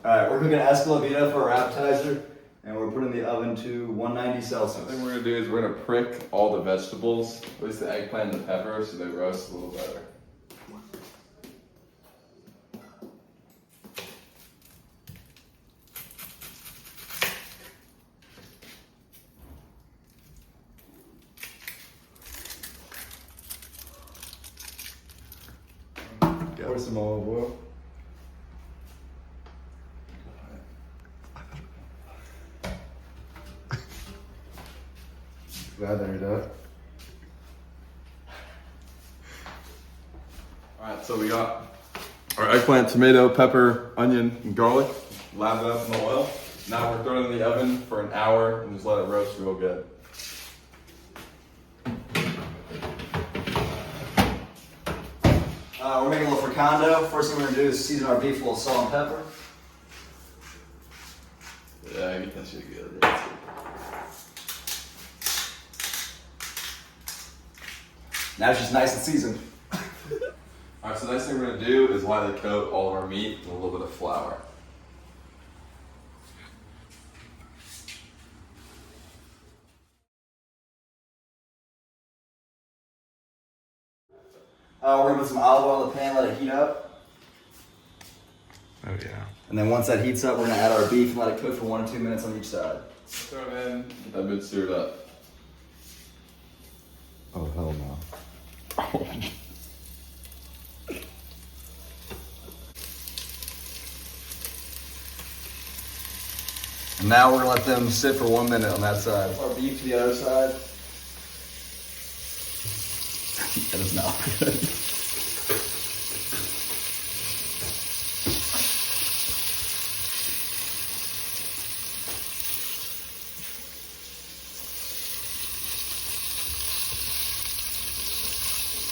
Alright, we're cooking escalivita for our appetizer, and we're putting the oven to 190 Celsius. The thing we're gonna do is we're gonna prick all the vegetables, at least the eggplant and the pepper, so they roast a little better. Pour some olive oil. Lather it up. Alright, so we got our eggplant, tomato, pepper, onion, and garlic. Lather it up in the oil. Now we're throwing it in the oven for an hour and just let it roast real good. We're making a little fricando. First thing we're gonna do is season our beef with a little salt and pepper. Yeah, get that shit together. Now it's just nice and seasoned. Alright, so the next thing we're gonna do is lightly coat all of our meat with a little bit of flour. We're gonna put some olive oil in the pan, let it heat up. Oh yeah. And then once that heats up, we're gonna add our beef and let it cook for 1 to 2 minutes on each side. Throw it in, get that bit stirred up. Oh hell no. And now we're gonna let them sit for 1 minute on that side. Our beef to the other side. That is not good.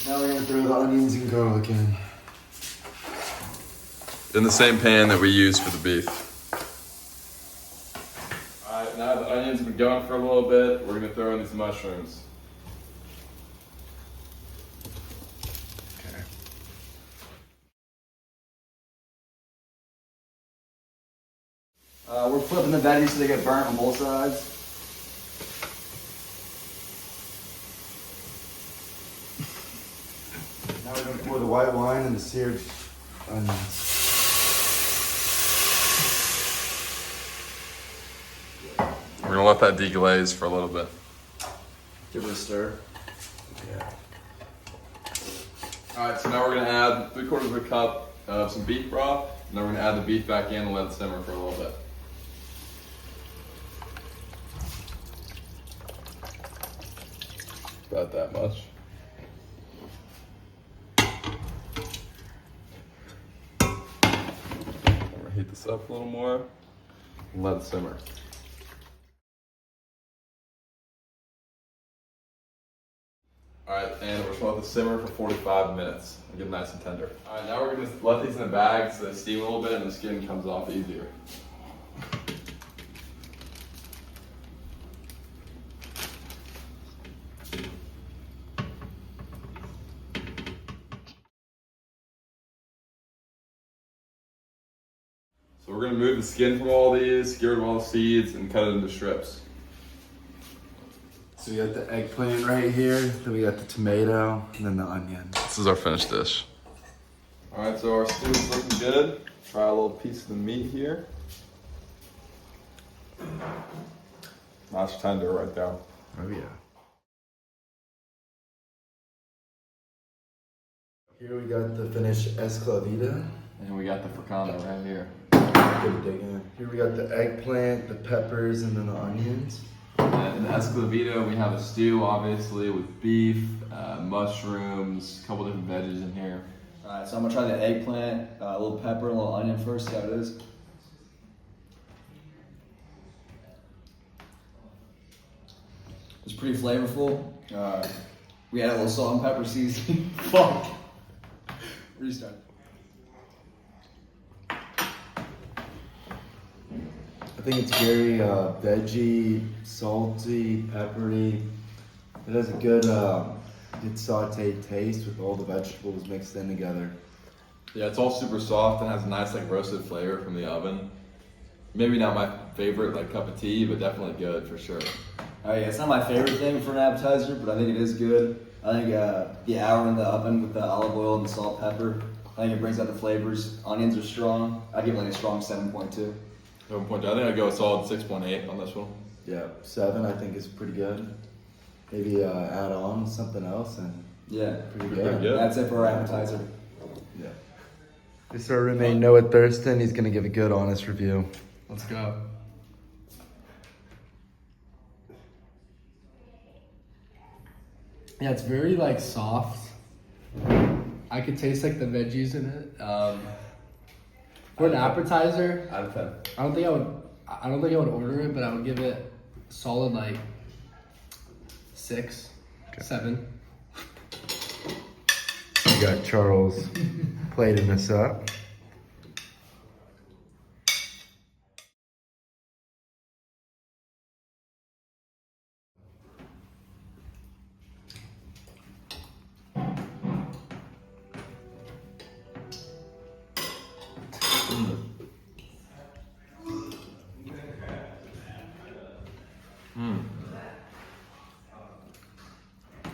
Now we're gonna throw the onions and garlic in. In the same pan that we use for the beef. Alright, now the onions have been going for a little bit, we're gonna throw in these mushrooms. Okay. We're flipping the veggies so they get burnt on both sides. Now we're gonna pour the white wine and the seared onions. We're gonna let that deglaze for a little bit. Give it a stir. Yeah. Alright, so now we're gonna add 3/4 of a cup of some beef broth, and then we're gonna add the beef back in and let it simmer for a little bit. About that much. I'm gonna heat this up a little more and let it simmer. Alright, and we're just gonna let this simmer for 45 minutes and get it nice and tender. Alright, now we're gonna let these in a bag so they steam a little bit and the skin comes off easier. So we're gonna remove the skin from all these, get rid of all the seeds, and cut it into strips. So we got the eggplant right here, then we got the tomato, and then the onion. This is our finished dish. Alright, so our stew is looking good. Try a little piece of the meat here. Nice tender right there. Oh yeah. Here we got the finished escalivita. And we got the fricando right here. Good dig in. Here we got the eggplant, the peppers, and then the onions. And in the escalivita, we have a stew, obviously, with beef, mushrooms, a couple different veggies in here. Alright, so I'm gonna try the eggplant, a little pepper, a little onion first, see how it is. It's pretty flavorful. We added a little salt and pepper seasoning. Fuck. Restart. I think it's very veggie, salty, peppery. It has a good sauteed taste with all the vegetables mixed in together. Yeah, it's all super soft and has a nice like roasted flavor from the oven. Maybe not my favorite like cup of tea, but definitely good for sure. Oh yeah, it's not my favorite thing for an appetizer, but I think it is good. I think the hour in the oven with the olive oil and the salt, pepper, I think it brings out the flavors. Onions are strong. I give it like a strong 7.2. 7.2. I think I'd go a solid 6.8 on this one. Yeah, 7 I think is pretty good. Maybe add on something else and Yeah, pretty Pretty good. good. that's it for our appetizer. Yeah. This is our roommate Noah Thurston. He's gonna give a good, honest review. Let's go. Yeah, it's very like soft. I could taste like the veggies in it. For an appetizer, Out of 10. I don't think I would order it, but I would give it a solid like 6, 7. We got Charles plating this up.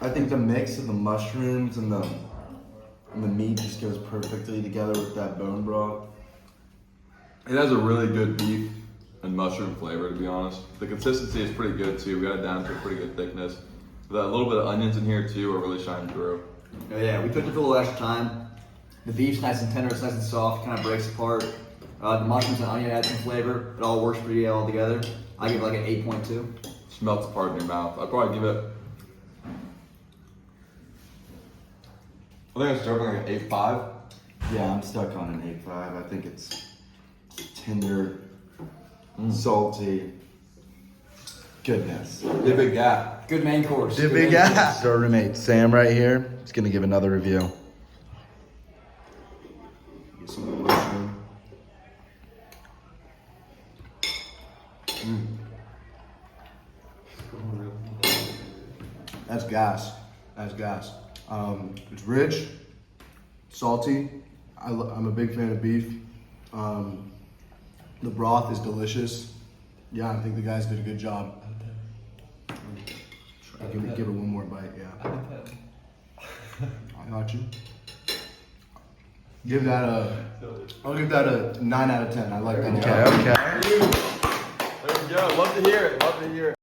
I think the mix of the mushrooms and the meat just goes perfectly together with that bone broth. It has a really good beef and mushroom flavor, to be honest. The consistency is pretty good too. We got it down to a pretty good thickness. With a little bit of onions in here too are really shining through. Oh yeah, we cooked it for a little extra time. The beef's nice and tender, it's nice and soft, kind of breaks apart. The mushrooms and onion add some flavor. It all works pretty well together. I give it like an 8.2. Melts apart in your mouth. I'd probably give it. I think it's serving like an 8.5. Yeah, I'm stuck on an 8.5. I think it's tender, salty, goodness. The big gap. Good main course. This Good main course. is our roommate Sam right here. He's gonna give another review. Get some of the mushroom. That's gas. That's gas. It's rich, salty. I'm a big fan of beef. The broth is delicious. Yeah, I think the guys did a good job. Give it one more bite, yeah. I got you. I'll give that a 9 out of 10. I like that. Okay. There we go. Love to hear it. Love to hear it.